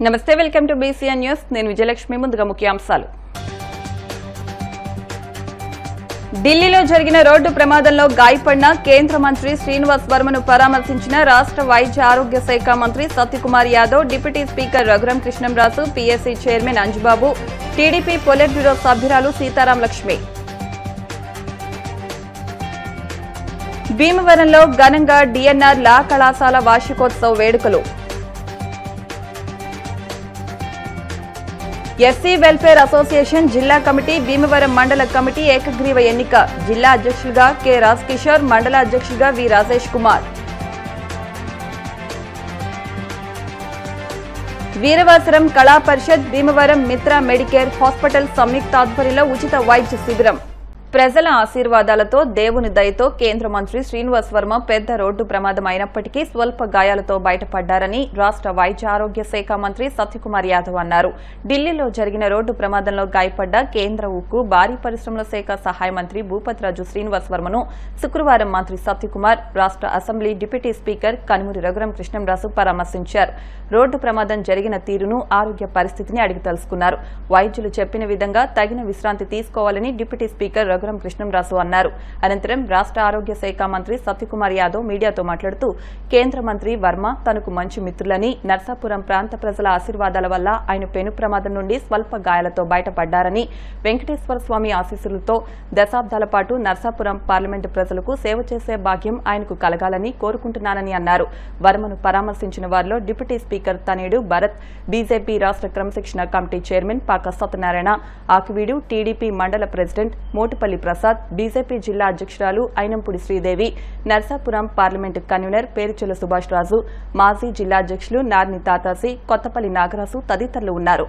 నమస్తే, welcome to BCN news. నేను విజయలక్ష్మి. ముందుగా ముఖ్యాంశాలు. ఢిల్లీలో జరిగిన రోడ్డు ప్రమాదంలో గాయపడిన కేంద్ర మంత్రి శ్రీనివాస్ వర్మను పరామర్శించిన రాష్ట్ర వైద్య ఆరోగ్య శాఖ మంత్రి Satyakumar Yadav, deputy speaker Raghuram Krishnamraju, PSC chairman Anjubabu, TDP politburo సభ్యురాలు సీతారాం లక్ష్మి. భీమవరంలో ఘనంగా డిఎన్ఆర్ లా కళాశాల వార్షికోత్సవ వేడుకలు. ఎస్సీ వెల్ఫేర్ అసోసియేషన్ జిల్లా కమిటీ, భీమవరం మండల కమిటీ ఏకగ్రీవ ఎన్నిక. జిల్లా అధ్యక్షులుగా కె రాజ్కిషోర్, మండల అధ్యక్షులుగా వి రాజేష్ కుమార్. వీరవాసరం కళా పరిషత్, భీమవరం మిత్ర మెడికేర్ హాస్పిటల్ సంయుక్త ఆధ్వర్యంలో ఉచిత వైద్య శిబిరం. ప్రజల ఆశీర్వాదాలతో, దేవుని దయతో కేంద్ర మంత్రి శ్రీనివాస్ వర్మ పెద్ద రోడ్డు ప్రమాదం అయినప్పటికీ స్వల్ప గాయాలతో బయటపడ్డారని రాష్ట్ర వైద్య ఆరోగ్య శాఖ మంత్రి సత్యకుమార్ యాదవ్ అన్నారు. ఢిల్లీలో జరిగిన రోడ్డు ప్రమాదంలో గాయపడ్డ కేంద్ర ఉక్కు, భారీ పరిశ్రమల శాఖ సహాయ మంత్రి భూపతిరాజు శ్రీనివాస్ వర్మను శుక్రవారం మంత్రి సత్యకుమార్, రాష్ట్ర assembly deputy speaker Kanumuri Raghuram Krishnamraju పరామర్శించారు. రోడ్డు ప్రమాదం జరిగిన తీరును, ఆరోగ్య పరిస్థితిని అడిగి తెలుసుకున్నారు. వైద్యులు చెప్పిన విధంగా తగిన విశ్రాంతి తీసుకోవాలని డిప్యూటీ స్పీకర్ రఘురాం కృష్ణంరాజు అన్నారు. అనంతరం రాష్ట్ర ఆరోగ్య శాఖ మంత్రి సత్యకుమార్ యాదవ్ మీడియాతో మాట్లాడుతూ, కేంద్ర మంత్రి వర్మ తనకు మంచి మిత్రులని, నర్సాపురం ప్రాంత ప్రజల ఆశీర్వాదాల వల్ల ఆయన పెను ప్రమాదం నుండి స్వల్ప గాయాలతో బయటపడ్డారని, వెంకటేశ్వర స్వామి ఆశీస్సులతో దశాబ్దాల పాటు నర్సాపురం పార్లమెంటు ప్రజలకు సేవ చేసే భాగ్యం ఆయనకు కలగాలని కోరుకుంటున్నానని అన్నారు. వర్మను పరామర్శించిన వారిలో డిప్యూటీ స్పీకర్ తనేడు భరత్, బీజేపీ రాష్ట్ర క్రమశిక్షణ కమిటీ చైర్మన్ పాక సత్యనారాయణ, ఆకివీడు టీడీపీ మండల ప్రెసిడెంట్ మోటుపల్లి ప్రసాద్, బీజేపీ జిల్లా అధ్యక్షురాలు అయినంపూడి శ్రీదేవి, నర్సాపురం పార్లమెంటు కన్వీనర్ పేరుచెల్ల సుభాష్ రాజు, మాజీ జిల్లా అధ్యక్షులు నార్ని తాతాసి, కొత్తపల్లి నాగరాజు తదితరులు ఉన్నారు.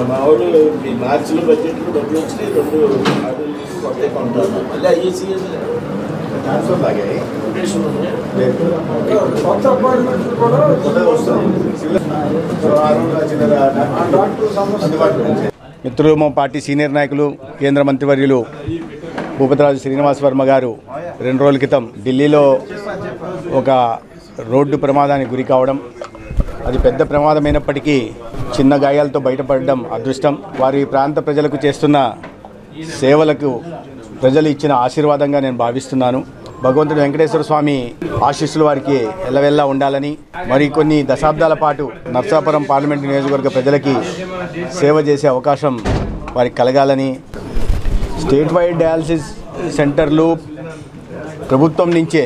మా ఊరు మార్చిలో బడ్జెట్లో డబ్బులు వచ్చి 2 కొత్త కొంటారు. మళ్ళీ ఐఏసీ ట్రాన్స్ఫర్ లాగాయి. కొత్త అపార్ట్మెంట్ కూడా మిత్రులు, మా పార్టీ సీనియర్ నాయకులు, కేంద్ర మంత్రివర్యులు భూపతిరాజు శ్రీనివాస్ వర్మ గారు 2 రోజుల క్రితం ఢిల్లీలో ఒక రోడ్డు ప్రమాదానికి గురి కావడం, అది పెద్ద ప్రమాదమైనప్పటికీ చిన్న గాయాలతో బయటపడడం అదృష్టం. వారి ప్రాంత ప్రజలకు చేస్తున్న సేవలకు ప్రజలు ఇచ్చిన ఆశీర్వాదంగా నేను భావిస్తున్నాను. భగవంతుడు వెంకటేశ్వర స్వామి ఆశీస్సులు వారికి ఎల్లవెల్లా ఉండాలని, మరి కొన్ని దశాబ్దాల పాటు నర్సాపురం పార్లమెంటు నియోజకవర్గ ప్రజలకి సేవ చేసే అవకాశం వారికి కలగాలని, స్టేట్ వైడ్ డయాలసిస్ సెంటర్లు ప్రభుత్వం నుంచే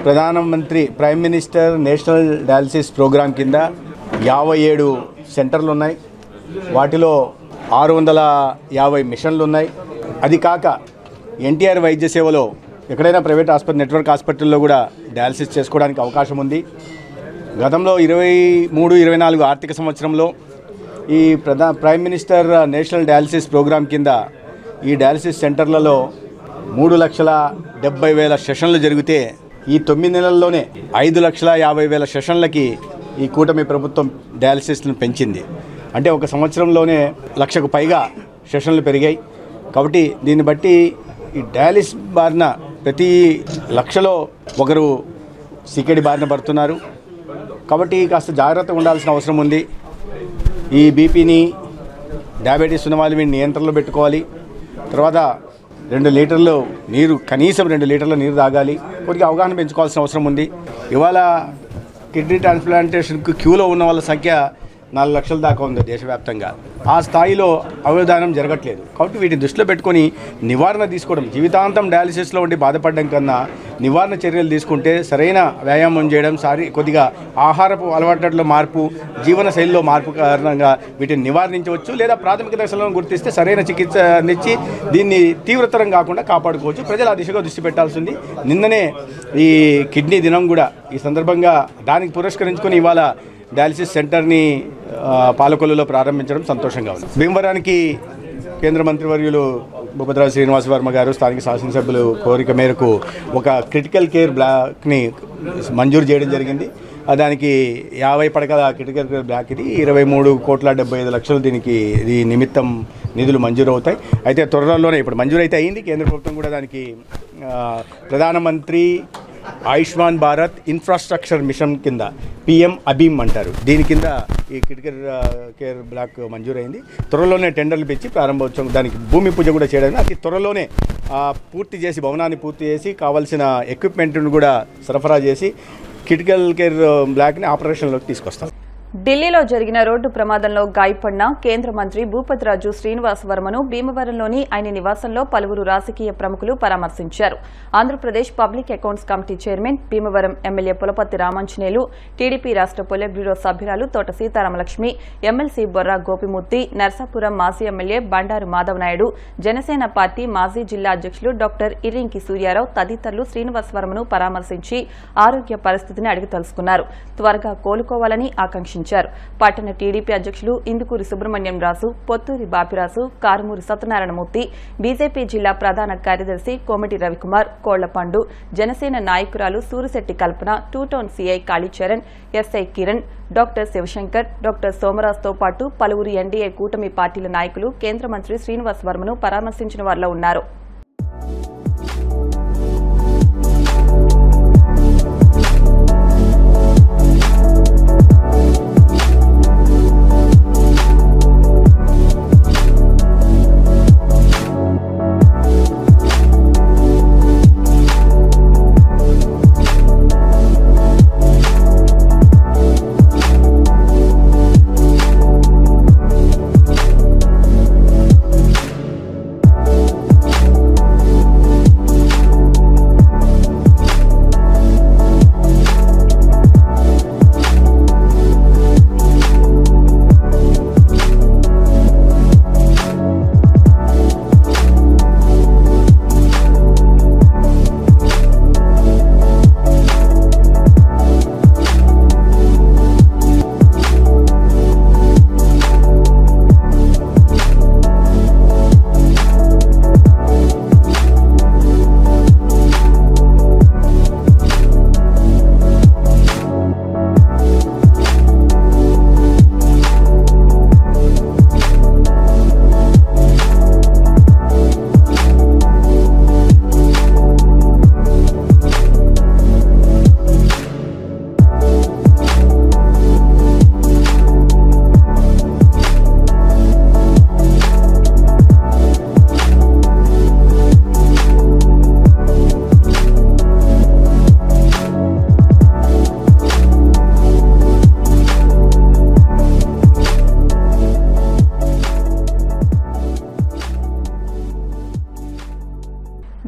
ప్రధానమంత్రి prime minister national dialysis program కింద 57 సెంటర్లు ఉన్నాయి. వాటిలో 650 మిషన్లు ఉన్నాయి. అది కాక ఎన్టీఆర్ వైద్య సేవలో ఎక్కడైనా ప్రైవేట్ నెట్వర్క్ హాస్పిటల్లో కూడా డయాలసిస్ చేసుకోవడానికి అవకాశం ఉంది. గతంలో 23-24 ఆర్థిక సంవత్సరంలో ఈ prime minister national dialysis program కింద ఈ డయాలసిస్ సెంటర్లలో 3,70,000 సెషన్లు జరిగితే ఈ 9 నెలల్లోనే 5,50,000 సెషన్లకి ఈ కూటమి ప్రభుత్వం డయాలసిస్ను పెంచింది. అంటే ఒక సంవత్సరంలోనే 1,00,000కు పైగా సెషన్లు పెరిగాయి. కాబట్టి దీన్ని బట్టి ఈ డయాలిసిస్ బారిన ప్రతి 1,00,000లో ఒకరు సికెడి బారిన పడుతున్నారు. కాబట్టి కాస్త జాగ్రత్తగా ఉండాల్సిన అవసరం ఉంది. ఈ బీపీని, డయాబెటీస్ ఉన్న వాళ్ళు వీడిని నియంత్రణలో పెట్టుకోవాలి. తర్వాత 2 లీటర్లు నీరు, కనీసం 2 లీటర్ల నీరు తాగాలి. కొద్దిగా అవగాహన పెంచుకోవాల్సిన అవసరం ఉంది. ఇవాళ కిడ్నీ ట్రాన్స్ప్లాంటేషన్కు క్యూలో ఉన్న వాళ్ళ సంఖ్య 4 లక్షల దాకా ఉంది దేశవ్యాప్తంగా. ఆ స్థాయిలో అవధానం జరగట్లేదు. కాబట్టి వీటిని దృష్టిలో పెట్టుకొని నివారణ తీసుకోవడం, జీవితాంతం డయాలిసిస్లో ఉండి బాధపడడం కన్నా నివారణ చర్యలు తీసుకుంటే, సరైన వ్యాయామం చేయడం, కొద్దిగా ఆహారపు అలవాట్లలో మార్పు, జీవన శైలిలో మార్పు కారణంగా వీటిని నివారించవచ్చు. లేదా ప్రాథమిక దశలో గుర్తిస్తే సరైన చికిత్స అందించి దీన్ని తీవ్రతరం కాకుండా కాపాడుకోవచ్చు. ప్రజలు ఆ దిశగా దృష్టి పెట్టాల్సింది. నిన్ననే ఈ కిడ్నీ దినం కూడా, ఈ సందర్భంగా దానికి పురస్కరించుకొని ఇవాళ డయాలసిస్ సెంటర్ని పాలకొల్లులో ప్రారంభించడం సంతోషంగా ఉంది. భీమవరానికి కేంద్ర మంత్రివర్యులు భూపతిరాజు శ్రీనివాస్ వర్మ గారు, స్థానిక శాసనసభ్యులు కోరిక మేరకు ఒక క్రిటికల్ కేర్ బ్లాక్ని మంజూరు చేయడం జరిగింది. దానికి 50 పడకల క్రిటికల్ కేర్ బ్లాక్ ఇది 23,75,00,000 దీనికి ఈ నిమిత్తం నిధులు మంజూరు అవుతాయి. అయితే త్వరలోనే ఇప్పుడు మంజూరు అయితే అయింది. కేంద్ర ప్రభుత్వం కూడా దానికి ప్రధానమంత్రి ఆయుష్మాన్ భారత్ ఇన్ఫ్రాస్ట్రక్చర్ మిషన్ కింద PM అబీమ్ అంటారు, దీని కింద ఈ క్రిటికల్ కేర్ బ్లాక్ మంజూరైంది. త్వరలోనే టెండర్లు పెంచి ప్రారంభోత్సవం దానికి భూమి పూజ కూడా చేయడానికి అతి త్వరలోనే పూర్తి చేసి భవనాన్ని పూర్తి చేసి కావాల్సిన ఎక్విప్మెంట్ను కూడా సరఫరా చేసి క్రిటికల్ కేర్ బ్లాక్ని ఆపరేషన్లోకి తీసుకొస్తారు. ఢిల్లీలో జరిగిన రోడ్డు ప్రమాదంలో గాయపడిన కేంద్ర మంత్రి భూపతిరాజు శ్రీనివాస్ వర్మను భీమవరంలోని ఆయన నివాసంలో పలువురు రాజకీయ ప్రముఖులు పరామర్శించారు. Andhra Pradesh public accounts committee chairman, Bhimavaram MLA Pulaparthi Ramanjaneyulu, TDP రాష్ట్ర పొలిట్ బ్యూరో సభ్యురాలు తోట సీతారామలక్ష్మి, ఎమ్మెల్సీ బొర్రా గోపిమూర్తి, నర్సాపురం మాజీ ఎమ్మెల్యే బండారు మాధవనాయుడు, జనసేన పార్టీ మాజీ జిల్లా అధ్యక్షులు డాక్టర్ ఇర్రింకి సూర్యారావు తదితరులు శ్రీనివాస్ వర్మను పరామర్శించి ఆరోగ్య పరిస్థితిని అడిగి తెలుసుకున్నారు. త్వరగా కోలుకోవాలని ఆకాంక్షించారు. పట్టణ టీడీపీ అధ్యక్షులు ఇందుకూరి సుబ్రహ్మణ్యం రాజు, పొత్తూరి బాపిరాజు, కారుమూరి సత్యనారాయణమూర్తి, బీజేపీ జిల్లా ప్రధాన కార్యదర్శి కోమటి రవికుమార్, కోళ్లపండు, జనసేన నాయకురాలు Surisetti Kalpana, two town CI Kalicharan, SI Kiran, doctor Sivashankar, doctor సోమరాజ్తో పాటు పలువురు ఎన్డీఏ కూటమి పార్టీల నాయకులు కేంద్ర మంత్రి శ్రీనివాస్ వర్మను పరామర్శించిన వారిలో ఉన్నారు.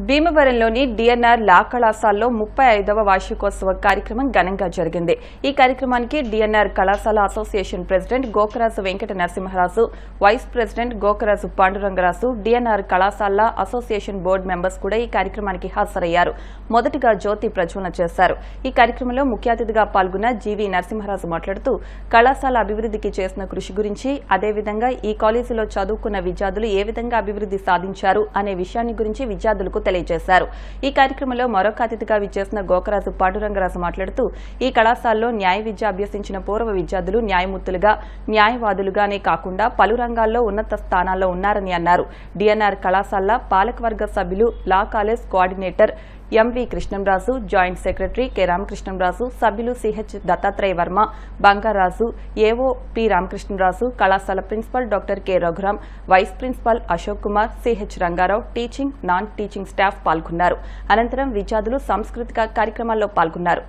భీమవరంలోని డిఎన్ఆర్ లా కళాశాలలో 35వ వార్షికోత్సవ కార్యక్రమం ఘనంగా జరిగింది. ఈ కార్యక్రమానికి డిఎన్ఆర్ కళాశాల association president Gokaraju Venkata Narasimharaju, vice president Gokaraju Pandurangaraju, DNR కళాశాల అసోసియేషన్ బోర్డు మెంబర్స్ కూడా ఈ కార్యక్రమానికి హాజరయ్యారు. మొదటిగా జ్యోతి ప్రజ్వలన చేశారు. ఈ కార్యక్రమంలో ముఖ్య అతిథిగా పాల్గొన్న జీవీ నరసింహరాజు మాట్లాడుతూ కళాశాల అభివృద్ధికి చేసిన కృషి గురించి, అదేవిధంగా ఈ కాలేజీలో చదువుకున్న విద్యార్థులు ఏ విధంగా అభివృద్ధి సాధించారు అనే విషయాన్ని గురించి విద్యార్థులకు తెలియజేశారు. ఈ కార్యక్రమంలో మరొక అతిథిగా విచ్చేసిన గోకరాజు పాండురంగరాజు మాట్లాడుతూ ఈ కళాశాలలో న్యాయ విద్య అభ్యసించిన పూర్వ విద్యార్థులు న్యాయమూర్తులుగా, న్యాయవాదులుగానే కాకుండా పలు రంగాల్లో ఉన్నత స్థానాల్లో ఉన్నారని అన్నారు. డిఎన్ఆర్ కళాశాల పాలకవర్గ సభ్యులు, law college coordinator MV Krishnamraju, joint secretary K Ramakrishnamraju, సభ్యులు CH Dattatreya Varma, Bangaraju, AO P Ramakrishnaraju, కళాశాల principal doctor K Raghuram, vice principal Ashok Kumar, CH Rangarao, teaching, non teaching staff పాల్గొన్నారు. అనంతరం విద్యార్థులు సాంస్కృతిక కార్యక్రమాల్లో పాల్గొన్నారు.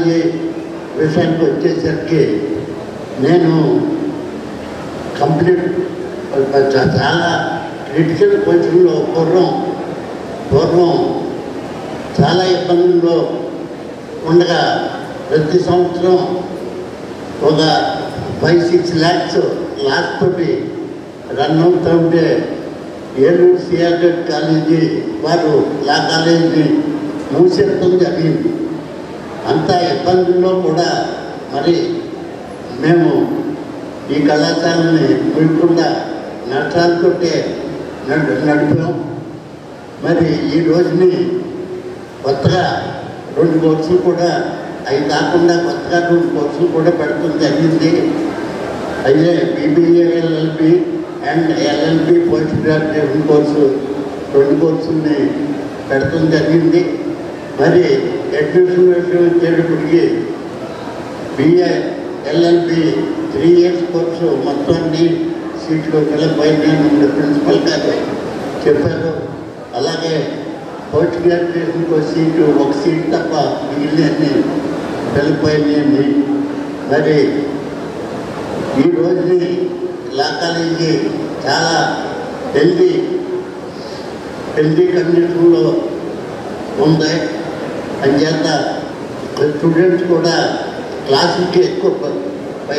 కాలేజీ విషయానికి వచ్చేసరికి నేను కంప్లీట్ చాలా క్రిటికల్ పొజిషన్లో పూర్వం చాలా ఇబ్బందుల్లో ఉండగా ప్రతి సంవత్సరం ఒక 5-6 lakhs లాస్ తోటి రన్ అవుతూ ఉంటే ఏలూరు సిఆర్డెడ్ కాలేజీ వారు లా కాలేజీని మూసేయడం జరిగింది. అంత ఇబ్బందుల్లో కూడా మరి మేము ఈ కళాశాలని ముయకుండా నష్టాలతోటే నడిపాం. మరి ఈ రోజుని కొత్తగా 2 కోర్సులు కూడా అవి కాకుండా కొత్తగా 2 కోర్సులు కూడా పెడతాం జరిగింది. అయితే BBA LLB and LLB post graduation course 2 కోర్సుల్ని పెడతాం జరిగింది. మరి అడ్మిషన్ విషయం వచ్చేటప్పటికి బిఏ ఎల్ఎల్బి 3 years కోర్సు మొత్తం అన్ని సీట్లు ఫిలప్ ప్రిన్సిపల్ గారు చెప్పారు. అలాగే పోస్ట్ గ్రాడ్యుయేషన్కో సీటు 1 సీట్ తప్ప మిగిలినన్ని ఫిలప్ అయినాయండి. మరి ఈ రోజుని లా కాలేజీ చాలా హెల్దీ కండిషన్లో ఉంది. అంచేత స్టూడెంట్స్ కూడా క్లాసులకి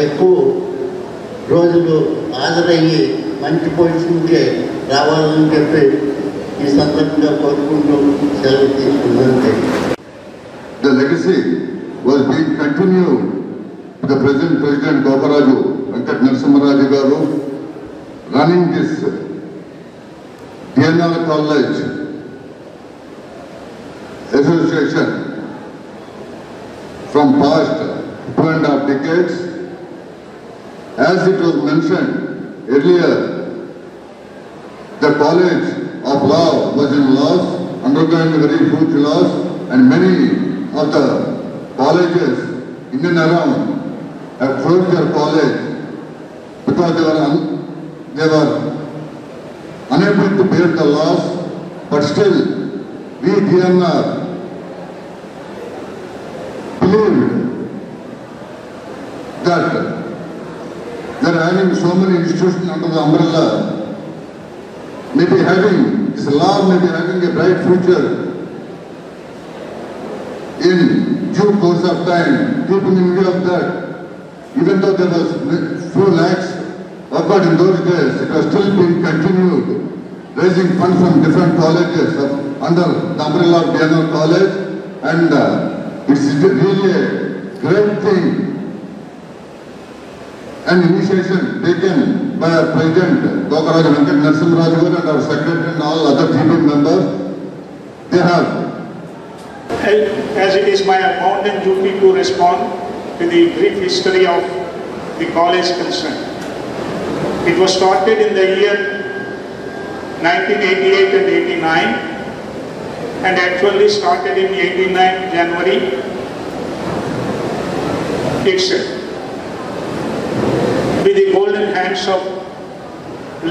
ఎక్కువ రోజులు హాజరయ్యి మంచి పొజిషన్కి రావాలని చెప్పి ఈ సందర్భంగా కోరుకుంటూ సెలవు తీసుకున్నాను. The legacy was being continued with the present President Goparaju Venkat Narasimharaju garu running this DNR College Association from past 2.5 decades. As it was mentioned earlier, the College of Law was in loss, undergoing very huge loss, and many of the colleges in and around have closed their college because they were unable to bear the loss. But still, we DNR believed that they are having so many institutions under the umbrella, maybe having this law, maybe having a bright future in due course of time. Keeping in view of that, even though there was few lakhs offered in those days, it was still being continued, raising funds from different colleges under the umbrella of DNR College, and it's really a great thing, an initiation taken by our President Goparaju Venkat Narasimharaju and our Secretary and all other GP members. They have, as it is my bounden duty to respond to the brief history of the college concerned. It was started in the year 1988 and 89 and actually started in 89 January itself. With the golden hands of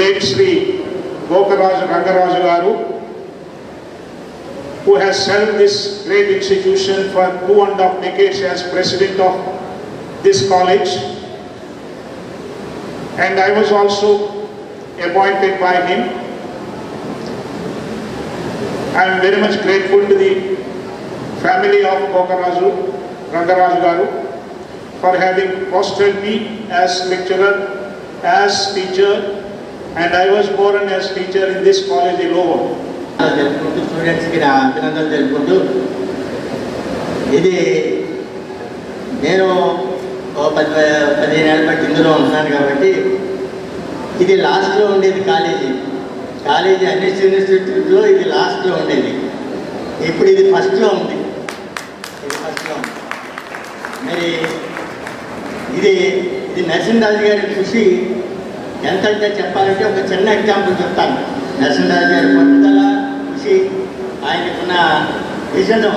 late Sri Goparaju Rangaraju garu, who has served this great institution for 2.5 decades as president of this college, and I was also appointed by him. I am very much grateful to the family of Goparaju Rangaraju garu for having fostered me as lecturer, as teacher, and I was born as teacher in this college in Lovo. స్టూడెంట్స్కి నా అభినందనలు తెలుపుకుంటూ, ఇది నేను 15 ఏళ్ళ బట్టి ఇందులో ఉంటున్నాను కాబట్టి ఇది లాస్ట్లో ఉండేది కాలేజీ అన్ని ఇన్స్టిట్యూట్లో ఇది లాస్ట్లో ఉండేది. ఇప్పుడు ఇది ఫస్ట్లో ఉంది. మరి ఇది నరసింహరాజు గారి కృషి ఎంతంటే చెప్పాలంటే ఒక చిన్న ఎగ్జాంపుల్ చెప్తాను. నరసింహరాజు గారి పట్టుదల, కృషి, ఆయనకున్న విజనం.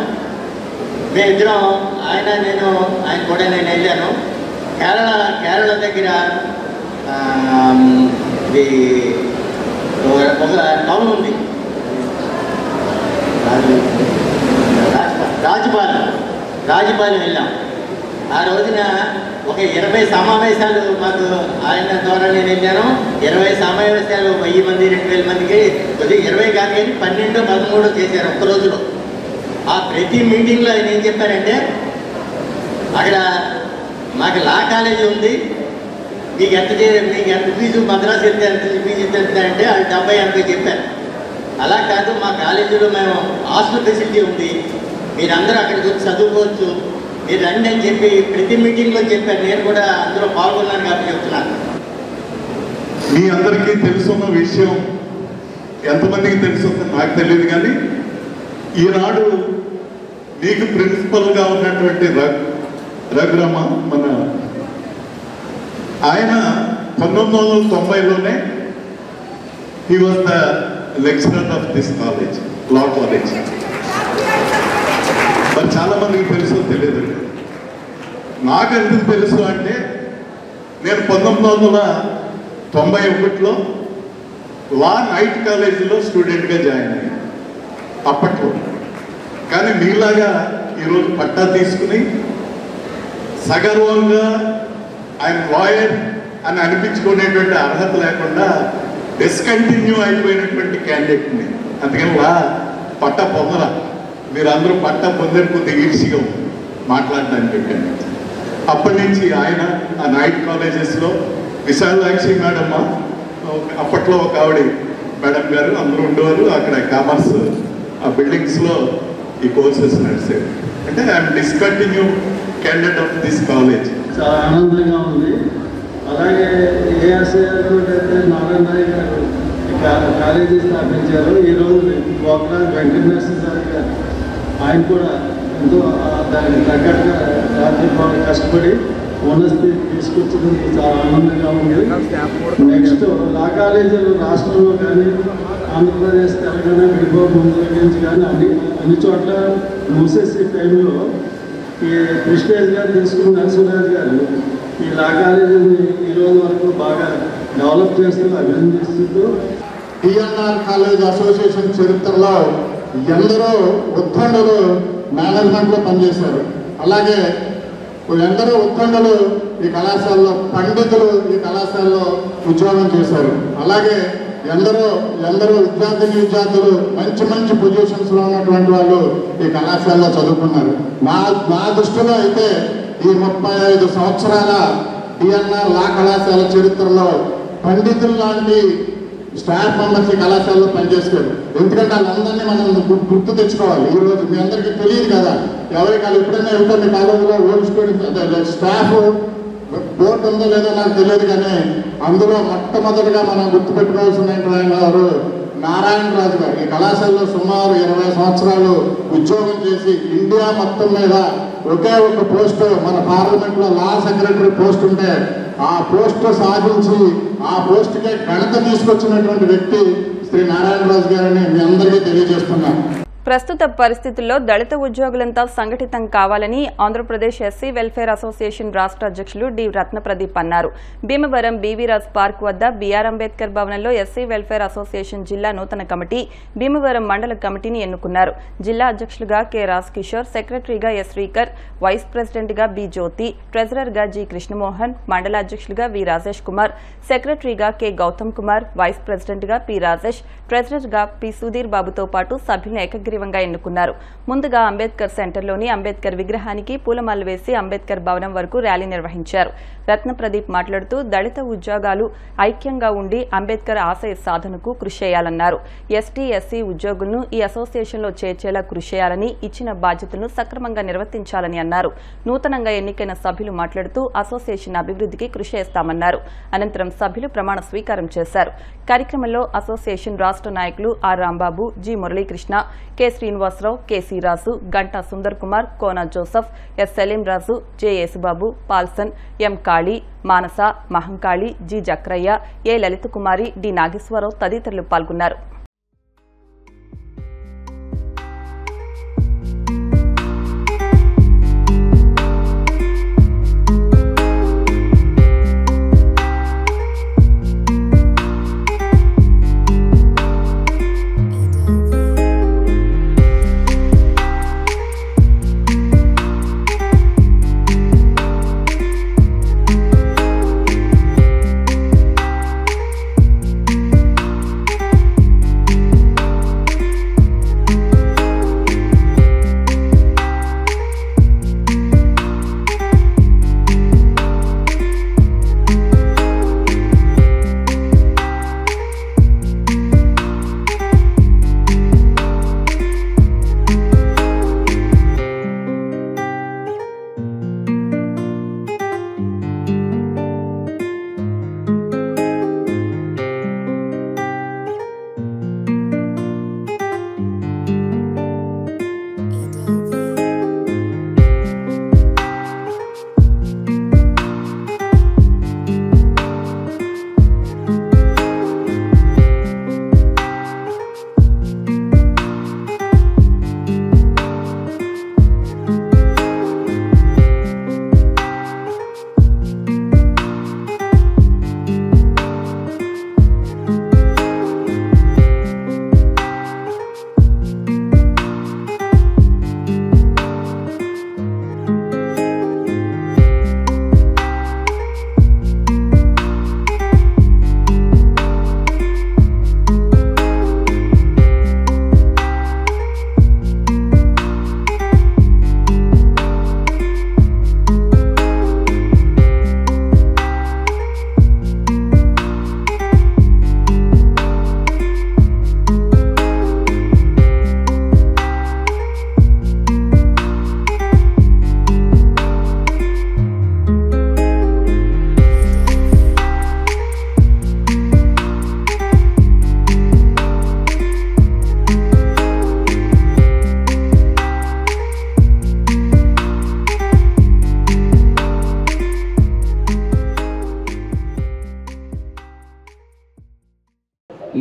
మేమిద్దరం నేను కూడా నేను వెళ్ళాను కేరళ దగ్గర ఇది ఒక టౌన్ ఉంది, రాజపాలెం వెళ్ళాం. ఆ రోజున ఒక 20 సమావేశాలు మాకు ఆయన ద్వారా నేను వెళ్ళాను. 20 సమావేశాలు 1000 మంది 2000 మందికి, కొద్దిగా 20 కాదు కానీ 12, 13 చేశారు ఒక్క రోజులో. ఆ ప్రతి మీటింగ్లో ఆయన ఏం చెప్పారంటే, అక్కడ మాకు లా కాలేజీ ఉంది, మీకు ఎంత ఫీజు, మద్రాసు వెళ్తే ఎంత ఫీజు ఇస్తారంటే అది 70-80 చెప్పారు. అలా కాదు, మా కాలేజీలో మేము హాస్టల్ ఫెసిలిటీ ఉంది, మీరందరూ అక్కడికి వచ్చి చదువుకోవచ్చు, మీరు రండి అని చెప్పి ప్రతి మీటింగ్లో చెప్పారు. నేను కూడా అందులో పాల్గొన్నాను కాబట్టి చెప్తున్నాను. మీ అందరికీ తెలుసున్న విషయం ఎంతమందికి తెలుసుందో నాకు తెలియదు, కానీ ఈనాడు మీకు ప్రిన్సిపల్గా ఉన్నటువంటి రఘురామ మన ఆయన 1990లోనే he was the lecturer of this college, law college. మరి చాలా మందికి తెలుసో తెలియదు. నాకు ఎందుకు తెలుసు అంటే, నేను 1991లో లా నైట్ కాలేజీలో స్టూడెంట్గా జాయిన్ అయ్యాను అప్పట్లో. కానీ మీలాగా ఈరోజు పట్టా తీసుకుని సగర్వంగా ఆయన లాయర్ అని అనిపించుకునేటువంటి అర్హత లేకుండా డిస్కంటిన్యూ అయిపోయినటువంటి క్యాండిడేట్ని. అందుకని పట్టా పొందరా, మీరందరూ పట్టా పొందని కొద్దిగా ఈజీగా మాట్లాడడానికి పెట్టండి. అప్పటి నుంచి ఆయన ఆ నైట్ కాలేజెస్లో విశాలాక్షి మేడమ్మ, అప్పట్లో ఒక ఆవిడ మేడం గారు అందరూ ఉండేవారు. అక్కడ కామర్స్ ఆ బిల్డింగ్స్లో ఈ కోర్సెస్ నడిచేవి. అంటే I'm discontinue candidate of this college. చాలా ఆనందంగా ఉంది. అలాగే ఏఆర్సీ గారు అయితే నారాయణ నాయక్ గారు కాలేజీ స్థాపించారు. ఈరోజు గోకలా వెంకటేశ్వర సార్ గారు ఆయన కూడా ఎంతో దానికి తగ్గట్టుగా రాత్రి కష్టపడి ఉన్నతి తీసుకొచ్చినందుకు చాలా ఆనందంగా ఉంది. నెక్స్ట్ లా కాలేజీలు రాష్ట్రంలో కానీ ఆంధ్రప్రదేశ్, తెలంగాణ విడిపో ముందు నుంచి కానీ అన్ని చోట్ల మూసేసే టైంలో ఈ ప్రెస్టేజ్గా తీసుకున్న నరసింహరాజు గారు ఈ లా కాలేజీని ఈరోజు వరకు బాగా డెవలప్ చేస్తూ అభినందిస్తూ, డిఎన్ఆర్ కాలేజ్ అసోసియేషన్ చరిత్రలో ఎందరో ఉద్దండులు మేనేజ్మెంట్లో పనిచేశారు. అలాగే ఎందరో ఉద్దండులు ఈ కళాశాలలో, పండితులు ఈ కళాశాలలో ఉద్యోగం చేశారు. అలాగే ఎందరో విద్యార్థులు మంచి మంచి పొజిషన్స్లో ఉన్నటువంటి వాళ్ళు ఈ కళాశాలలో చదువుకున్నారు. నా దృష్టిలో అయితే ఈ 35 సంవత్సరాల డిఎన్ఆర్ లా కళాశాల చరిత్రలో పండితులు లాంటి స్టాఫ్ మెంబర్స్ ఈ కళాశాలలో పనిచేస్తారు. ఎందుకంటే వాళ్ళందరినీ మనం గుర్తు తెచ్చుకోవాలి. ఈరోజు మీ అందరికీ తెలియదు కదా, ఎవరికి వాళ్ళు ఎప్పుడైనా వెళ్తే మీ కాలేజీలో ఓల్డ్ స్టూడెంట్స్ స్టాఫ్ బోర్డు ఉందో లేదో నాకు తెలియదు, కానీ అందులో మొట్టమొదటిగా మనం గుర్తుపెట్టుకోవాల్సిన వారు నారాయణరాజు గారు. ఈ కళాశాలలో సుమారు 20 సంవత్సరాలు ఉద్యోగం చేసి ఇండియా మొత్తం మీద ఒకే ఒక పోస్టు మన పార్లమెంట్లో లా సెక్రటరీ పోస్ట్ ఉంటే ఆ పోస్టు సాధించి ఆ పోస్టుకే ఘనత తీసుకొచ్చినటువంటి వ్యక్తి శ్రీ నారాయణరాజు గారని మీ అందరికీ తెలియజేస్తున్నాను. ప్రస్తుత పరిస్థితుల్లో దళిత ఉద్యోగులంతా సంఘటితం కావాలని ఆంధ్రప్రదేశ్ ఎస్సీ వెల్ఫేర్ అసోసియేషన్ రాష్ట్ర అధ్యక్షులు డి రత్నప్రదీప్ అన్నారు. భీమవరం బీవీరాజ్ పార్క్ వద్ద బీఆర్ అంబేద్కర్ భవనంలో ఎస్సీ వెల్ఫేర్ అసోసియేషన్ జిల్లా నూతన కమిటీ, భీమవరం మండల కమిటీని ఎన్నుకున్నారు. జిల్లా అధ్యక్షులుగా కె రాజ్ కిషోర్, సెక్రటరీగా ఎస్ శ్రీకర్, వైస్ ప్రెసిడెంట్గా బి జ్యోతి, ట్రెజరర్గా జి కృష్ణమోహన్, మండల అధ్యక్షులుగా వి రాజేష్ కుమార్, సెక్రటరీగా కె గౌతమ్ కుమార్, వైస్ ప్రెసిడెంట్గా పి రాజేష్, ట్రెజరర్గా పి సుధీర్ బాబుతో పాటు సభ్యులను ఏకగ్రీవంగా ఎన్నుకున్నారు. ముందుగా అంబేద్కర్ సెంటర్లోని అంబేద్కర్ విగ్రహానికి పూలమాలలు వేసి అంబేద్కర్ భవనం వరకు ర్యాలీ నిర్వహించారు. రత్నప్రదీప్ మాట్లాడుతూ దళిత ఉద్యోగాలు ఐక్యంగా ఉండి అంబేద్కర్ ఆశయ సాధనకు కృషి చేయాలన్నారు. ఎస్టీ, ఎస్సీ ఉద్యోగులను ఈ అసోసియేషన్లో చేర్చేలా కృషి చేయాలని, ఇచ్చిన బాధ్యతలను సక్రమంగా నిర్వర్తించాలని అన్నారు. నూతనంగా ఎన్నికైన సభ్యులు మాట్లాడుతూ అసోసియేషన్ అభివృద్ధికి కృషి చేస్తామన్నారు. అనంతరం సభ్యులు ప్రమాణ స్వీకారం చేశారు. కార్యక్రమంలో అసోసియేషన్ రాష్ట్ర నాయకులు R Rambabu, G Muralikrishna, K Srinivasarao, KC Raju, Ganta Sundar Kumar, Kona Joseph, S Salim Raju, J Yesubabu, Paulson, M Kali, Manasa, Mahankali, G Jakraiah, A Lalitha Kumari, D Nageswararao తదితరులు పాల్గొన్నారు.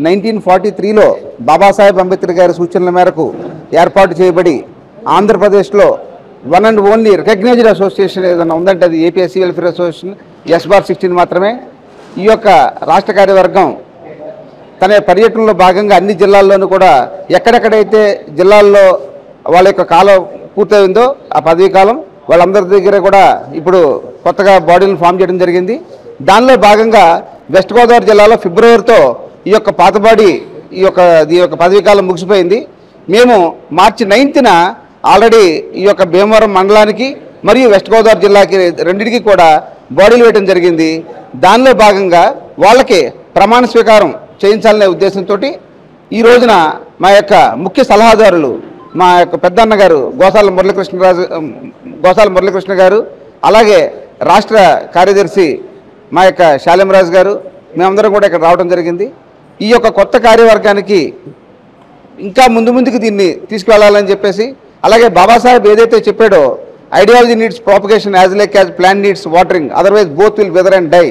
1943లో బాబాసాహెబ్ అంబేద్కర్ గారి సూచనల మేరకు ఏర్పాటు చేయబడి ఆంధ్రప్రదేశ్లో one and only recognised association ఏదైనా ఉందంటే అది ఏపీఎస్సీ వెల్ఫేర్ అసోసియేషన్ S/16 మాత్రమే. ఈ యొక్క రాష్ట్ర కార్యవర్గం తన పర్యటనలో భాగంగా అన్ని జిల్లాల్లోనూ కూడా ఎక్కడెక్కడైతే జిల్లాల్లో వాళ్ళ యొక్క కాలం పూర్తయిందో ఆ పదవీ కాలం వాళ్ళందరి దగ్గర కూడా ఇప్పుడు కొత్తగా బాడీలను ఫామ్ చేయడం జరిగింది. దానిలో భాగంగా వెస్ట్ గోదావరి జిల్లాలో ఫిబ్రవరితో ఈ యొక్క పాత బాడీ ఈ యొక్క పదవీ కాలం ముగిసిపోయింది. మేము మార్చి 9న ఆల్రెడీ ఈ యొక్క భీమవరం మండలానికి మరియు వెస్ట్ గోదావరి జిల్లాకి రెండింటికి కూడా బాడీలు వేయడం జరిగింది. దానిలో భాగంగా వాళ్ళకి ప్రమాణ స్వీకారం చేయించాలనే ఉద్దేశంతో ఈ రోజున మా యొక్క ముఖ్య సలహాదారులు మా యొక్క పెద్దన్న గారు గోసాల మురళీకృష్ణ గారు, అలాగే రాష్ట్ర కార్యదర్శి మా యొక్క శాలిమరాజు గారు, మేమందరం కూడా ఇక్కడ రావడం జరిగింది. ఈ యొక్క కొత్త కార్యవర్గానికి ఇంకా ముందుకు దీన్ని తీసుకువెళ్ళాలని చెప్పేసి, అలాగే బాబాసాహెబ్ ఏదైతే చెప్పాడో ideology needs propagation as like as plant needs watering otherwise both will wither and die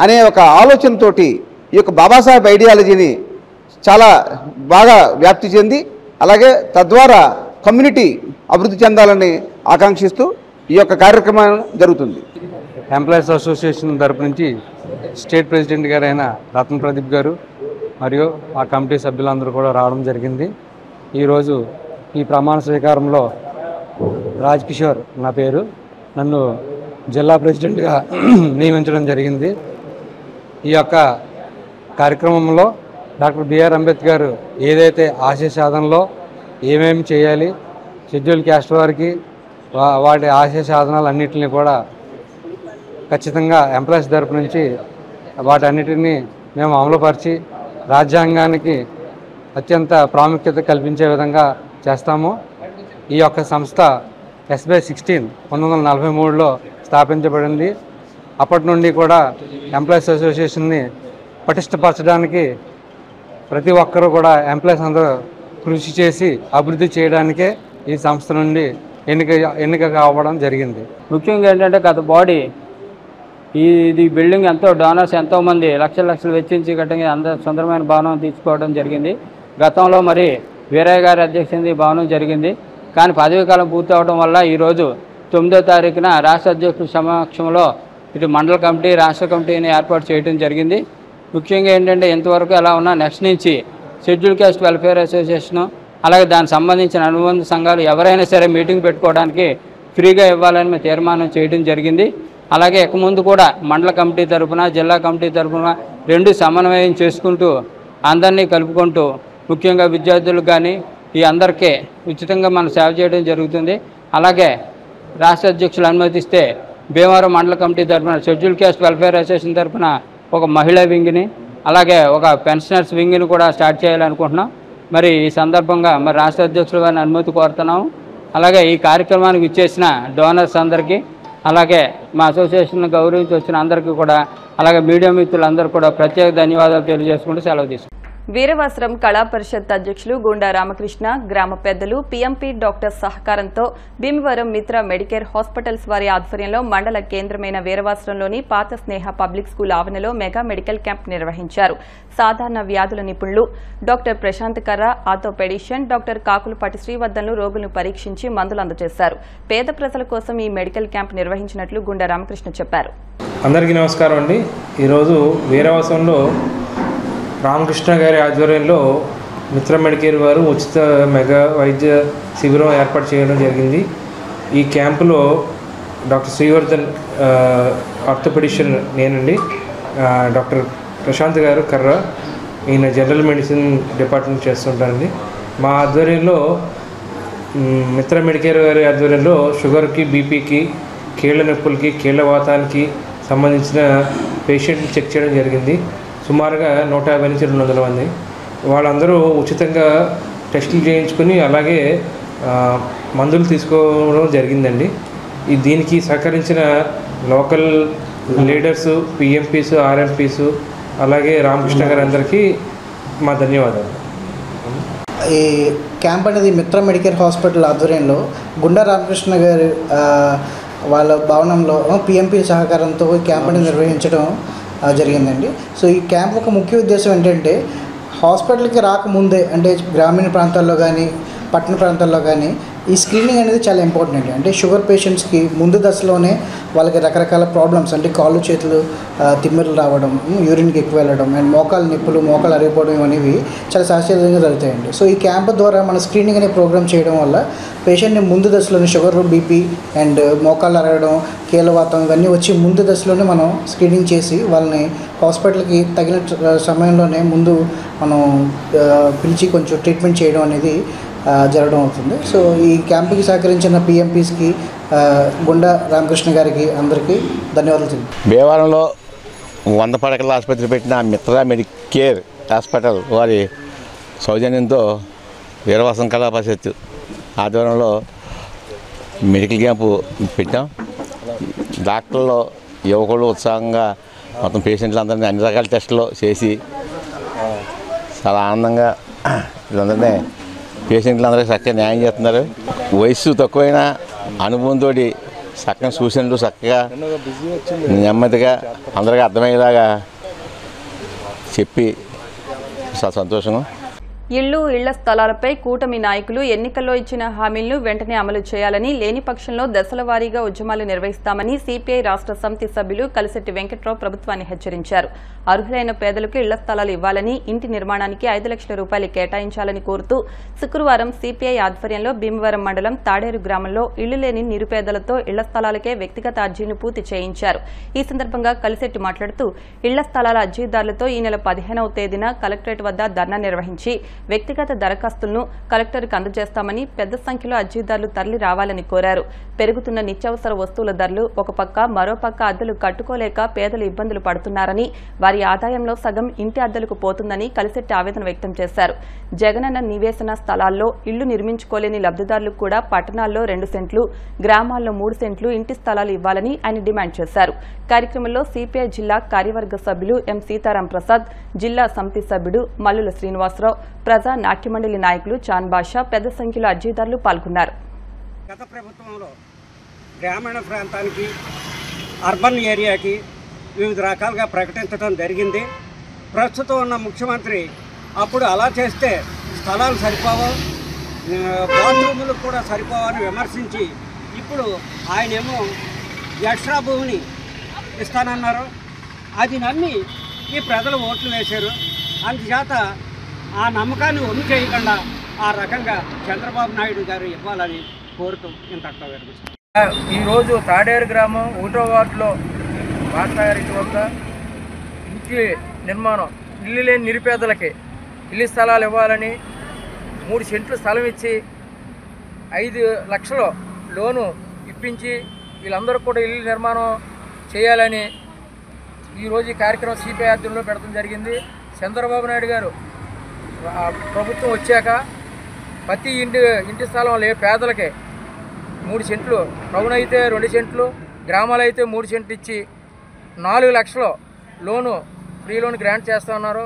అనే ఒక ఆలోచనతోటి ఈ యొక్క బాబాసాహెబ్ ఐడియాలజీని చాలా బాగా వ్యాప్తి చెంది అలాగే తద్వారా కమ్యూనిటీ అభివృద్ధి చెందాలని ఆకాంక్షిస్తూ ఈ యొక్క కార్యక్రమం జరుగుతుంది. ఎంప్లాయీస్ అసోసియేషన్ తరపు నుంచి స్టేట్ ప్రెసిడెంట్ గారైన రత్న ప్రదీప్ గారు మరియు ఆ కమిటీ సభ్యులందరూ కూడా రావడం జరిగింది. ఈరోజు ఈ ప్రమాణ స్వీకారంలో రాజ్ కిషోర్ నా పేరు, నన్ను జిల్లా ప్రెసిడెంట్గా నియమించడం జరిగింది. ఈ యొక్క కార్యక్రమంలో డాక్టర్ బిఆర్ అంబేద్కర్ ఏదైతే ఆశయ సాధనలో ఏమేమి చేయాలి, షెడ్యూల్ క్యాస్ట్ వారికి వాటి ఆశయ సాధనాలన్నింటినీ కూడా ఖచ్చితంగా ఎంప్లాయీస్ తరపు నుంచి వాటన్నిటిని మేము అమలుపరిచి రాజ్యాంగానికి అత్యంత ప్రాముఖ్యత కల్పించే విధంగా చేస్తాము. ఈ యొక్క సంస్థ S/16 1943లో స్థాపించబడింది. అప్పటి నుండి కూడా ఎంప్లాయీస్ అసోసియేషన్ని పటిష్టపరచడానికి ప్రతి ఒక్కరూ కూడా ఎంప్లాయీస్ అందరూ కృషి చేసి అభివృద్ధి చేయడానికే ఈ సంస్థ నుండి ఎన్నిక కావడం జరిగింది. ముఖ్యంగా ఏంటంటే గత బాడీ ఇది బిల్డింగ్ డోనర్స్ ఎంతోమంది లక్షలు వెచ్చించి కట్టంగా అందరూ సుందరమైన భవనం తీసుకోవడం జరిగింది. గతంలో మరి వీరయ్య గారి అధ్యక్షత భవనం జరిగింది. కానీ పదవీ కాలం పూర్తి అవడం వల్ల ఈరోజు 9వ తారీఖున రాష్ట్ర అధ్యక్షుల సమక్షంలో ఇటు మండల కమిటీ రాష్ట్ర కమిటీని ఏర్పాటు చేయడం జరిగింది. ముఖ్యంగా ఏంటంటే ఇంతవరకు ఎలా ఉన్నా నెక్స్ట్ నుంచి షెడ్యూల్ క్యాస్ట్ వెల్ఫేర్ అసోసియేషను అలాగే దానికి సంబంధించిన అనుబంధ సంఘాలు ఎవరైనా సరే మీటింగ్ పెట్టుకోవడానికి ఫ్రీగా ఇవ్వాలని మేము తీర్మానం చేయడం జరిగింది. అలాగే ఇక ముందు కూడా మండల కమిటీ తరఫున జిల్లా కమిటీ తరఫున రెండు సమన్వయం చేసుకుంటూ అందరినీ కలుపుకుంటూ ముఖ్యంగా విద్యార్థులకు కానీ ఈ అందరికీ ఉచితంగా మనం సేవ చేయడం జరుగుతుంది. అలాగే రాష్ట్ర అధ్యక్షులు అనుమతిస్తే భీమవరం మండల కమిటీ తరఫున షెడ్యూల్ క్యాస్ట్ వెల్ఫేర్ అసోసియేషన్ తరఫున ఒక మహిళా వింగ్ని అలాగే ఒక పెన్షనర్స్ వింగ్ని కూడా స్టార్ట్ చేయాలనుకుంటున్నాం. మరి ఈ సందర్భంగా మరి రాష్ట్ర అధ్యక్షులు గారిని అనుమతి కోరుతున్నాము. అలాగే ఈ కార్యక్రమానికి ఇచ్చేసిన డోనర్స్ అందరికీ అలాగే మా అసోసియేషన్ గౌరవించి వచ్చిన అందరికీ కూడా అలాగే మీడియా మిత్రులందరూ కూడా ప్రత్యేక ధన్యవాదాలు తెలియజేసుకుంటూ సెలవు తీసుకుంటాం. వీరవస్త్రం కళా పరిషత్ అధ్యక్షులు గుండా రామకృష్ణ, గ్రామ పెద్దలు, పీఎంపీ డాక్టర్ సహకారంతో భీమవరం మిత్ర మెడికేర్ హాస్పిటల్స్ వారి ఆధ్వర్యంలో మండల కేంద్రమైన వీరవస్త్రంలోని పాత స్నేహ పబ్లిక్ స్కూల్ ఆవరణలో మెగా మెడికల్ క్యాంప్ నిర్వహించారు. సాధారణ వ్యాధుల నిపుణులు డాక్టర్ ప్రశాంత్ కర్ర, ఆర్థోపెడిషియన్ డాక్టర్ కాకులపాటి శ్రీవర్ధన్లు రోగులను పరీక్షించి మందులు అందజేశారు. పేద ప్రజల కోసం ఈ మెడికల్ క్యాంప్ నిర్వహించినట్లు గుండా రామకృష్ణ చెప్పారు. అందరికీ నమస్కారం అండి. ఈరోజు వీరవస్త్రంలో రామకృష్ణ గారి ఆధ్వర్యంలో మిత్ర మెడికేర్ వారు ఉచిత మెగా వైద్య శిబిరం ఏర్పాటు చేయడం జరిగింది. ఈ క్యాంపులో డాక్టర్ శ్రీవర్ధన్ ఆర్థోపెడిషియన్ నేనండి, డాక్టర్ ప్రశాంత్ గారు కర్ర, ఈయన జనరల్ మెడిసిన్ డిపార్ట్మెంట్ చేస్తుంటారండి. మా ఆధ్వర్యంలో మిత్ర మెడికేర్ గారి ఆధ్వర్యంలో షుగర్కి, బీపీకి, కీళ్ళ నొప్పులకి, కీళ్ళ వాతానికి సంబంధించిన పేషెంట్ని చెక్ చేయడం జరిగింది. సుమారుగా 150 నుంచి 200 మంది వాళ్ళందరూ ఉచితంగా టెస్టులు చేయించుకుని అలాగే మందులు తీసుకోవడం జరిగిందండి. దీనికి సహకరించిన లోకల్ లీడర్స్, పిఎంపీస్, ఆర్ఎంపీస్ అలాగే రామకృష్ణ గారు అందరికీ మా ధన్యవాదాలు. ఈ క్యాంప్ అనేది మిత్ర మెడికేర్ హాస్పిటల్ ఆధ్వర్యంలో గుండా రామకృష్ణ గారు వాళ్ళ భవనంలో పిఎంపీ సహకారంతో క్యాంప్ అనేది నిర్వహించడం జరిగిందండి. సో ఈ క్యాంప్ ఒక ముఖ్య ఉద్దేశం ఏంటంటే హాస్పిటల్కి రాకముందే అంటే గ్రామీణ ప్రాంతాల్లో కానీ పట్టణ ప్రాంతాల్లో కానీ ఈ స్క్రీనింగ్ అనేది చాలా ఇంపార్టెంట్ అండి. అంటే షుగర్ పేషెంట్స్కి ముందు దశలోనే వాళ్ళకి రకరకాల ప్రాబ్లమ్స్ అంటే కాళ్ళు చేతులు తిమ్మిరలు రావడం, యూరిన్కి ఎక్కువ వెళ్ళడం అండ్ మోకాలు నొప్పులు, మోకాలు అరిగిపోవడం అనేవి చాలా సహజంగా జరుగుతాయండి. సో ఈ క్యాంప్ ద్వారా మన స్క్రీనింగ్ అనే ప్రోగ్రామ్ చేయడం వల్ల పేషెంట్ని ముందు దశలోనే షుగర్, బీపీ అండ్ మోకాళ్ళు అరగడం, కీళ్ళవాతం ఇవన్నీ వచ్చి ముందు దశలోనే మనం స్క్రీనింగ్ చేసి వాళ్ళని హాస్పిటల్కి తగిన సమయంలోనే ముందు మనం పిలిచి కొంచెం ట్రీట్మెంట్ చేయడం అనేది జరగడం అవుతుంది. సో ఈ క్యాంపుకి సహకరించిన పిఎంపీస్కి, గుండా రామకృష్ణ గారికి అందరికీ ధన్యవాదాలు. భీమవరంలో 100 పడకల ఆసుపత్రి పెట్టిన మిత్ర మెడికేర్ హాస్పిటల్ వారి సౌజన్యంతో వీరవాసం కళా పరిషత్ ఆధ్వర్యంలో మెడికల్ క్యాంపు పెట్టాం. డాక్టర్లు యువకులు ఉత్సాహంగా మొత్తం పేషెంట్లందరినీ అన్ని రకాల టెస్టులు చేసి చాలా ఆనందంగా వీళ్ళందరినీ పేషెంట్లందరికీ చక్కగా న్యాయం చేస్తున్నారు. వయస్సు తక్కువైన అనుభవంతో చక్కని సూచనలు చక్కగా నెమ్మదిగా అందరికీ అర్థమయ్యేలాగా చెప్పి చాలా సంతోషంగా. ఇళ్ల స్థలాలపై కూటమి నాయకులు ఎన్నికల్లో ఇచ్చిన హామీలను వెంటనే అమలు చేయాలని, లేని పక్షంలో దశల వారీగా ఉద్యమాలు నిర్వహిస్తామని సిపిఐ రాష్ట్ర సమితి సభ్యులు కలిశెట్టి వెంకట్రావు ప్రభుత్వాన్ని హెచ్చరించారు. అర్హులైన పేదలకు ఇళ్ల స్థలాలు ఇవ్వాలని, ఇంటి నిర్మాణానికి 5 లక్షల రూపాయలు కేటాయించాలని కోరుతూ శుక్రవారం సిపిఐ ఆధ్వర్యంలో భీమవరం మండలం తాడేరు గ్రామంలో ఇళ్లు లేని నిరుపేదలతో ఇళ్ల స్థలాలకే వ్యక్తిగత అర్జీని పూర్తి చేయించారు. ఈ సందర్భంగా కలిశెట్టి మాట్లాడుతూ ఇళ్ల స్థలాల అర్జీదారులతో ఈ నెల 15వ తేదీన కలెక్టరేట్ వద్ద ధర్నా నిర్వహించి వ్యక్తిగత దరఖాస్తులను కలెక్టర్కు అందజేస్తామని, పెద్ద సంఖ్యలో అర్జీదారులు తరలి రావాలని కోరారు. పెరుగుతున్న నిత్యావసర వస్తువుల ధరలు ఒక పక్క, మరోపక్క అద్దెలు కట్టుకోలేక పేదలు ఇబ్బందులు పడుతున్నారని, వారి ఆదాయంలో సగం ఇంటి అద్దెలకు పోతుందని కలిశెట్టి ఆవేదన వ్యక్తం చేశారు. జగనన్న నివేశన స్థలాల్లో ఇళ్లు నిర్మించుకోలేని లబ్దిదారులకు కూడా పట్టణాల్లో 2 సెంట్లు, గ్రామాల్లో 3 సెంట్లు ఇంటి స్థలాలు ఇవ్వాలని ఆయన డిమాండ్ చేశారు. కార్యక్రమంలో సిపిఐ జిల్లా కార్యవర్గ సభ్యులు ఎం సీతారాం ప్రసాద్, జిల్లా సమితి సభ్యుడు మల్లుల శ్రీనివాసరావు, ప్రజా నాట్యమండలి నాయకులు చాన్ బాషా, పెద్ద సంఖ్యలో అర్జీదారులు పాల్గొన్నారు. గత ప్రభుత్వంలో గ్రామీణ ప్రాంతానికి, అర్బన్ ఏరియాకి వివిధ రకాలుగా ప్రకటించడం జరిగింది. ప్రస్తుతం ఉన్న ముఖ్యమంత్రి అప్పుడు అలా చేస్తే స్థలాలు సరిపోవు, బాత్రూములు కూడా సరిపోవని విమర్శించి ఇప్పుడు ఆయనేమో ఎక్స్ట్రా భూమిని ఇస్తానన్నారు. అది నమ్మి ఈ ప్రజలు ఓట్లు వేశారు. అందుచేత ఆ నమ్మకాన్ని ఒమ్ము చేయకుండా ఆ రకంగా చంద్రబాబు నాయుడు గారు ఇవ్వాలని కోరుతూ ఇంతటితో విరమిస్తున్నాను. ఈరోజు తాడేరు గ్రామం 1వ వార్డులో వార్తాగారి వద్ద ఇంటి నిర్మాణం, ఇల్లు లేని నిరుపేదలకి ఇల్లు స్థలాలు ఇవ్వాలని 3 సెంట్లు స్థలం ఇచ్చి 5 లక్షలు లోను ఇప్పించి వీళ్ళందరూ కూడా ఇల్లు నిర్మాణం చేయాలని ఈరోజు ఈ కార్యక్రమం సిపిఐ ఆధ్వర్యంలో పెట్టడం జరిగింది. చంద్రబాబు నాయుడు గారు ప్రభుత్వం వచ్చాక ప్రతి ఇంటి స్థలం పేదలకే 3 సెంట్లు, టౌన్ అయితే 2 సెంట్లు, గ్రామాలు అయితే 3 సెంట్లు ఇచ్చి 4 లక్షలు లోను, ఫ్రీ లోన్ గ్రాంట్ చేస్తూ ఉన్నారు.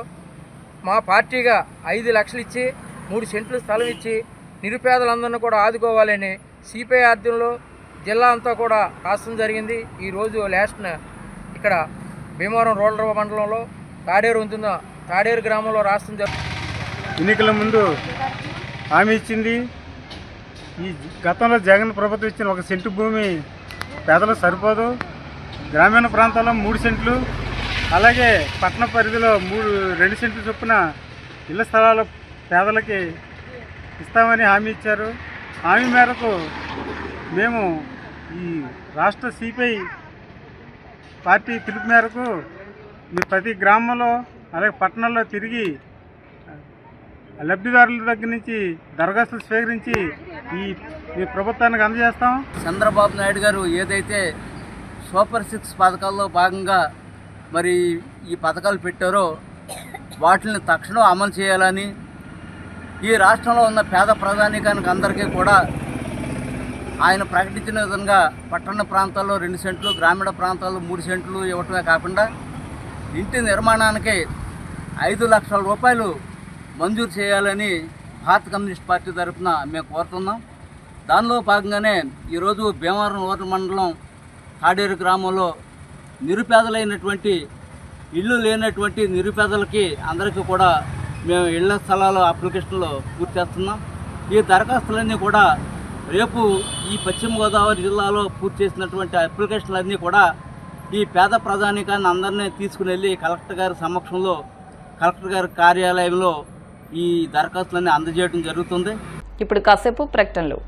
మా పార్టీగా 5 లక్షలు ఇచ్చి 3 సెంట్లు స్థలం ఇచ్చి నిరుపేదలందరినీ కూడా ఆదుకోవాలని సిపిఐ ఆధ్వర్యంలో జిల్లా అంతా కూడా రాష్ట్రం జరిగింది. ఈరోజు లాస్ట్న ఇక్కడ భీమవరం రూరల్ మండలంలో తాడేరు ఉంటుందో తాడేరు గ్రామంలో రాష్ట్రం ఎన్నికల ముందు హామీ ఇచ్చింది. ఈ గతంలో జగన్ ప్రభుత్వం ఇచ్చిన 1 సెంటు భూమి పేదలకు సరిపోదు. గ్రామీణ ప్రాంతాల్లో 3 సెంట్లు, అలాగే పట్టణ పరిధిలో 2 సెంట్లు చొప్పున ఇళ్ల స్థలాలు పేదలకి ఇస్తామని హామీ ఇచ్చారు. హామీ మేరకు మేము ఈ రాష్ట్ర సిపిఐ పార్టీ పిలుపు మేరకు ప్రతి గ్రామంలో అలాగే పట్టణాల్లో తిరిగి లబ్ధిదారుల దగ్గర నుంచి దరఖాస్తులు స్వీకరించి ఈ ప్రభుత్వానికి అందజేస్తాం. చంద్రబాబు నాయుడు గారు ఏదైతే సూపర్ 6 పథకాల్లో భాగంగా మరి ఈ పథకాలు పెట్టారో వాటిని తక్షణం అమలు చేయాలని, ఈ రాష్ట్రంలో ఉన్న పేద ప్రజానీకానికి అందరికీ కూడా ఆయన ప్రకటించిన విధంగా పట్టణ ప్రాంతాల్లో 2 సెంట్లు, గ్రామీణ ప్రాంతాల్లో 3 సెంట్లు ఇవ్వటమే కాకుండా ఇంటి నిర్మాణానికి 5 లక్షల రూపాయలు మంజూరు చేయాలని భారత కమ్యూనిస్ట్ పార్టీ తరఫున మేము కోరుతున్నాం. దానిలో భాగంగానే ఈరోజు భీమవరం రూరల్ మండలం తాడేరు గ్రామంలో నిరుపేదలైనటువంటి ఇల్లు లేనటువంటి నిరుపేదలకి అందరికీ కూడా మేము ఇళ్ల స్థలాల అప్లికేషన్లో పూర్తి చేస్తున్నాం. ఈ దరఖాస్తులన్నీ కూడా రేపు ఈ పశ్చిమ గోదావరి జిల్లాలో పూర్తి చేసినటువంటి అప్లికేషన్లన్నీ కూడా ఈ పేద ప్రజానీకాన్ని అందరినీ తీసుకుని వెళ్ళి కలెక్టర్ గారి సమక్షంలో కలెక్టర్ గారి కార్యాలయంలో ఈ దరఖాస్తులన్నీ అందజేయడం జరుగుతుంది. ఇప్పుడు కాసేపు ప్రకటనలు.